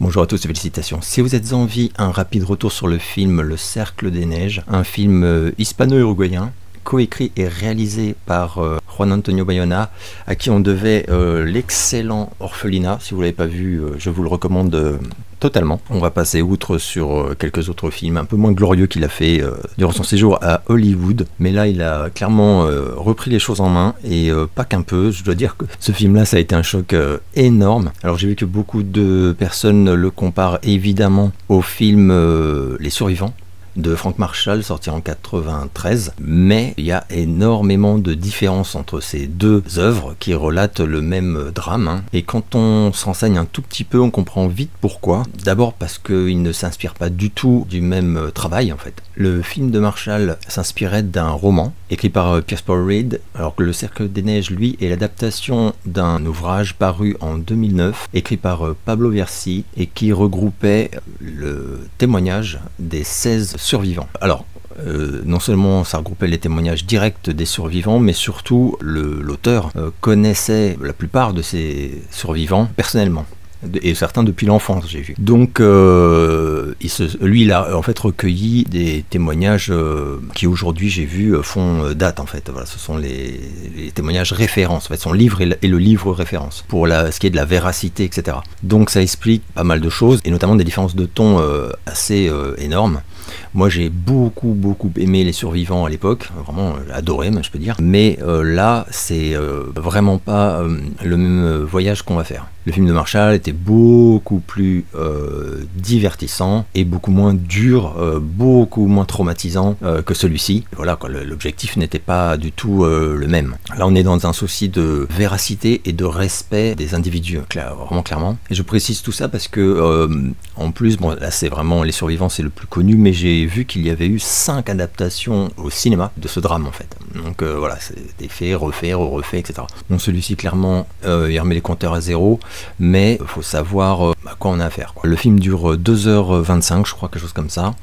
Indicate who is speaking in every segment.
Speaker 1: Bonjour à tous et félicitations. Si vous êtes en vie, un rapide retour sur le film Le Cercle des Neiges, un film hispano-uruguayen, coécrit et réalisé par Juan Antonio Bayona, à qui on devait l'excellent Orphelinat. Si vous ne l'avez pas vu, je vous le recommande totalement. On va passer outre sur quelques autres films un peu moins glorieux qu'il a fait durant son séjour à Hollywood, mais là il a clairement repris les choses en main, et pas qu'un peu. Je dois dire que ce film là, ça a été un choc énorme. Alors j'ai vu que beaucoup de personnes le comparent évidemment au film Les Survivants de Frank Marshall, sorti en 93, mais il y a énormément de différences entre ces deux œuvres qui relatent le même drame, et quand on s'enseigne un tout petit peu, on comprend vite pourquoi. D'abord parce qu'ils ne s'inspirent pas du tout du même travail en fait. Le film de Marshall s'inspirait d'un roman écrit par Pierce Paul Reed, alors que Le Cercle des Neiges, lui, est l'adaptation d'un ouvrage paru en 2009, écrit par Pablo Versi, et qui regroupait le témoignage des 16 survivants. Alors, non seulement ça regroupait les témoignages directs des survivants, mais surtout l'auteur connaissait la plupart de ces survivants personnellement. Et certains depuis l'enfance, j'ai vu. Donc, lui, il a en fait recueilli des témoignages qui aujourd'hui, j'ai vu, font date en fait. Voilà, ce sont les témoignages références. En fait, son livre est le livre référence pour ce qui est de la véracité, etc. Donc, ça explique pas mal de choses, et notamment des différences de ton assez énormes. Moi j'ai beaucoup aimé Les Survivants à l'époque, vraiment adoré même je peux dire, mais là c'est vraiment pas le même voyage qu'on va faire. Le film de Marshall était beaucoup plus divertissant et beaucoup moins dur, beaucoup moins traumatisant que celui-ci. Voilà quoi, l'objectif n'était pas du tout le même. Là on est dans un souci de véracité et de respect des individus, vraiment clairement. Et je précise tout ça parce que en plus, bon là c'est vraiment Les Survivants, c'est le plus connu, mais j'ai vu qu'il y avait eu 5 adaptations au cinéma de ce drame en fait. Donc voilà, c'était fait, refait, refait, etc. Donc celui-ci clairement il remet les compteurs à zéro, mais il faut savoir à quoi on a affaire, quoi. Le film dure 2h25 je crois, quelque chose comme ça.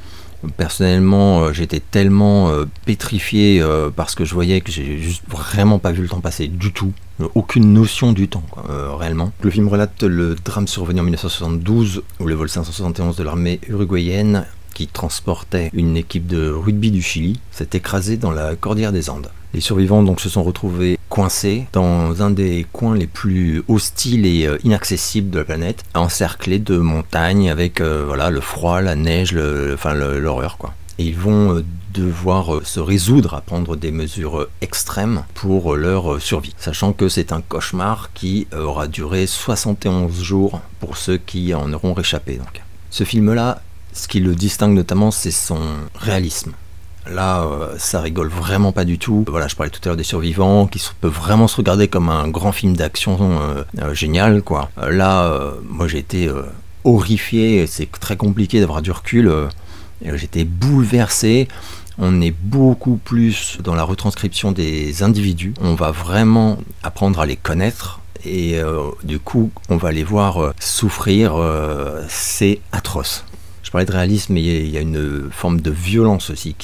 Speaker 1: Personnellement j'étais tellement pétrifié parce que je voyais que j'ai juste vraiment pas vu le temps passer du tout. Aucune notion du temps, quoi, réellement. Le film relate le drame survenu en 1972 où le vol 571 de l'armée uruguayenne, qui transportait une équipe de rugby du Chili, s'est écrasé dans la cordillère des Andes. Les survivants donc se sont retrouvés coincés dans un des coins les plus hostiles et inaccessibles de la planète, encerclés de montagnes avec voilà, le froid, la neige, l'horreur quoi. Et ils vont devoir se résoudre à prendre des mesures extrêmes pour leur survie, sachant que c'est un cauchemar qui aura duré 71 jours pour ceux qui en auront réchappé. Donc. Ce film-là, ce qui le distingue notamment, c'est son réalisme. Là, ça rigole vraiment pas du tout. Voilà, je parlais tout à l'heure des survivants, qui peuvent vraiment se regarder comme un grand film d'action génial, quoi. Là, moi j'ai été horrifié, c'est très compliqué d'avoir du recul. J'étais bouleversé. On est beaucoup plus dans la retranscription des individus. On va vraiment apprendre à les connaître. Et du coup, on va les voir souffrir. C'est atroce. Je parlais de réalisme, mais il y a une forme de violence aussi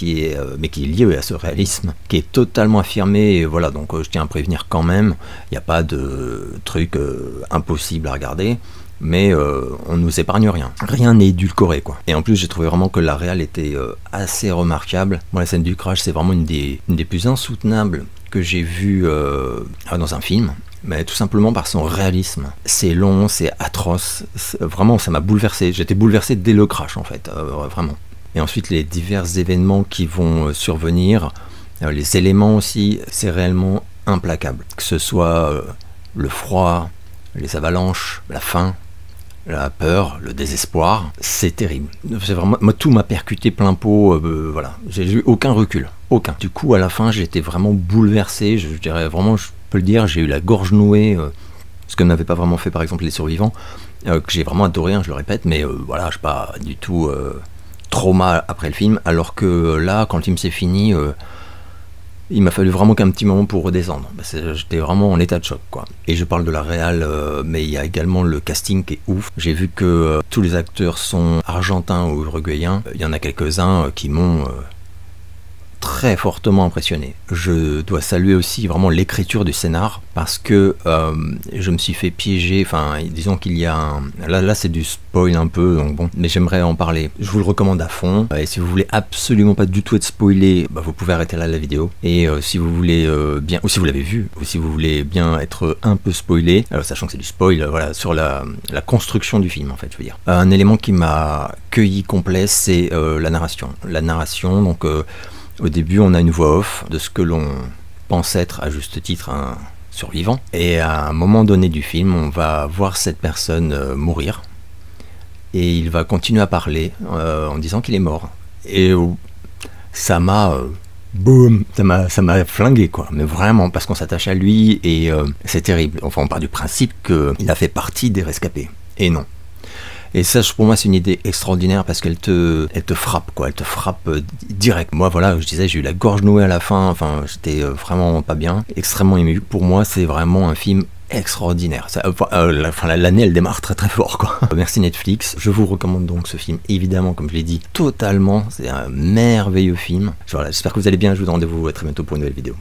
Speaker 1: mais qui est liée à ce réalisme, qui est totalement affirmé. Et voilà, donc je tiens à prévenir quand même, il n'y a pas de truc impossible à regarder, mais on nous épargne rien. Rien n'est édulcoré, quoi. Et en plus, j'ai trouvé vraiment que la réal était assez remarquable. Moi, la scène du crash, c'est vraiment une des plus insoutenables que j'ai vues dans un film. Mais tout simplement par son réalisme. C'est long, c'est atroce, vraiment ça m'a bouleversé. J'étais bouleversé dès le crash en fait, vraiment. Et ensuite les divers événements qui vont survenir, les éléments aussi, c'est réellement implacable. Que ce soit le froid, les avalanches, la faim, la peur, le désespoir, c'est terrible. C'est vraiment, moi tout m'a percuté plein pot, voilà. J'ai eu aucun recul, aucun. Du coup à la fin j'étais vraiment bouleversé, je dirais vraiment... Je peux le dire, j'ai eu la gorge nouée, ce que n'avait pas vraiment fait par exemple Les Survivants, que j'ai vraiment adoré, hein, je le répète, mais voilà, je suis pas du tout trauma après le film, alors que là, quand le film s'est fini, il m'a fallu vraiment qu'un petit moment pour redescendre. J'étais vraiment en état de choc, quoi. Et je parle de la réal, mais il y a également le casting qui est ouf. J'ai vu que tous les acteurs sont argentins ou uruguayens, il y en a quelques-uns qui m'ont très fortement impressionné. Je dois saluer aussi vraiment l'écriture du scénar parce que je me suis fait piéger, enfin disons qu'il y a un... Là c'est du spoil un peu, donc bon, mais j'aimerais en parler. Je vous le recommande à fond, et si vous voulez absolument pas du tout être spoilé, bah, vous pouvez arrêter là la vidéo, et si vous voulez bien, ou si vous l'avez vu, ou si vous voulez bien être un peu spoilé, alors sachant que c'est du spoil, voilà, sur la construction du film en fait, je veux dire. Un élément qui m'a cueilli complet, c'est la narration. La narration, donc... au début, on a une voix off de ce que l'on pense être, à juste titre, un survivant. Et à un moment donné du film, on va voir cette personne mourir. Et il va continuer à parler en disant qu'il est mort. Et ça m'a... boum, ça m'a flingué, quoi. Mais vraiment, parce qu'on s'attache à lui et c'est terrible. Enfin, on part du principe qu'il a fait partie des rescapés. Et non. Et ça, pour moi, c'est une idée extraordinaire parce qu'elle te frappe, quoi. Elle te frappe direct. Moi, voilà, je disais, j'ai eu la gorge nouée à la fin. Enfin, j'étais vraiment pas bien. Extrêmement ému. Pour moi, c'est vraiment un film extraordinaire. L'année, elle démarre très très fort, quoi. Merci Netflix. Je vous recommande donc ce film, évidemment, comme je l'ai dit, totalement. C'est un merveilleux film. Voilà, j'espère que vous allez bien. Je vous donne rendez-vous à très bientôt pour une nouvelle vidéo.